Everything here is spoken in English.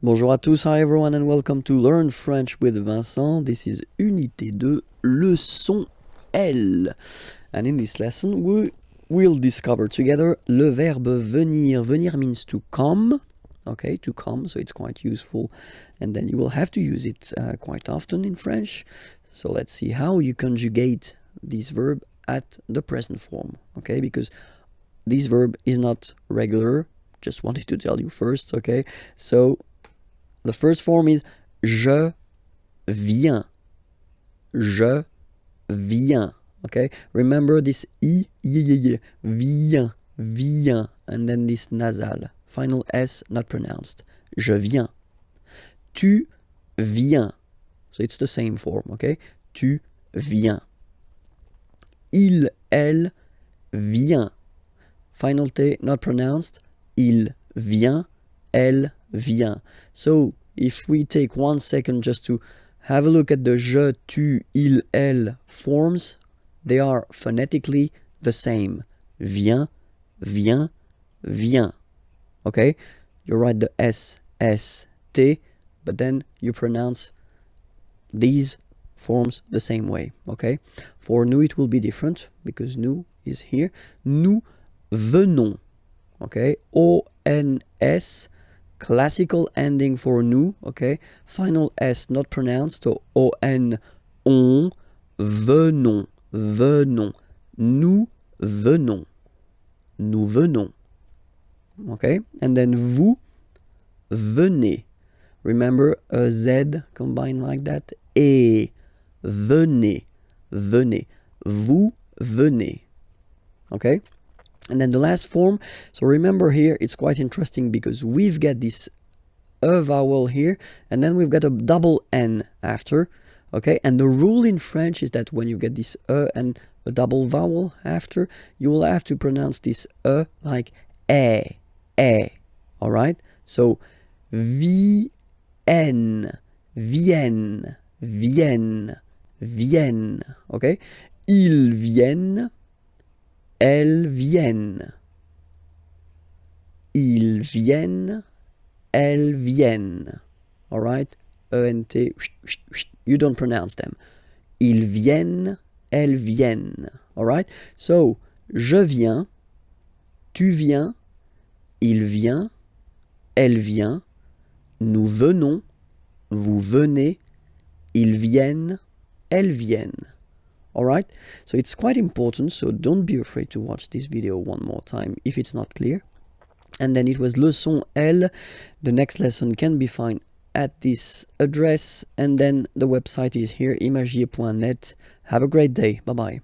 Bonjour à tous, hi everyone and welcome to Learn French with Vincent. This is Unité 2, leçon L. And in this lesson we will discover together le verbe venir. Venir means to come, okay, to come, so it's quite useful. And then you will have to use it quite often in French. So let's see how you conjugate this verb at the present form, okay, because this verb is not regular. Just wanted to tell you first, okay? So the first form is je viens. Je viens. Okay? Remember this I, viens, viens, and then this nasal. Final S not pronounced. Je viens. Tu viens. So it's the same form, okay? Tu viens. Il, elle, vient. Final T not pronounced. Il vient, elle vient. So if we take 1 second just to have a look at the je, tu, il, elle forms, they are phonetically the same. Vient, vient, vient. Okay? You write the S, S, T, but then you pronounce these forms the same way. Okay? For nous, it will be different because nous is here. Nous venons. Okay? O-N-S, classical ending for nous, okay? Final S not pronounced, so O-N, on, venons, venons. Nous venons. Nous venons. Okay? And then vous venez. Remember a Z combined like that? Et venez, venez. Vous venez. Okay? And then the last form, so remember here, it's quite interesting because we've got this E vowel here, and then we've got a double N after, okay? And the rule in French is that when you get this E and a double vowel after, you will have to pronounce this E like E, all right? So, vienne, vienne, vienne, vienne, okay? Ils viennent, elles viennent. Ils viennent, elles viennent. All right? E-N-T, you don't pronounce them. Ils viennent, elles viennent. All right? So, je viens, tu viens, il vient, elle vient, nous venons, vous venez, ils viennent, elles viennent. Alright, so it's quite important, so don't be afraid to watch this video one more time if it's not clear. And then it was leçon L. The next lesson can be found at this address, and then the website is here, imagier.net. Have a great day. Bye bye.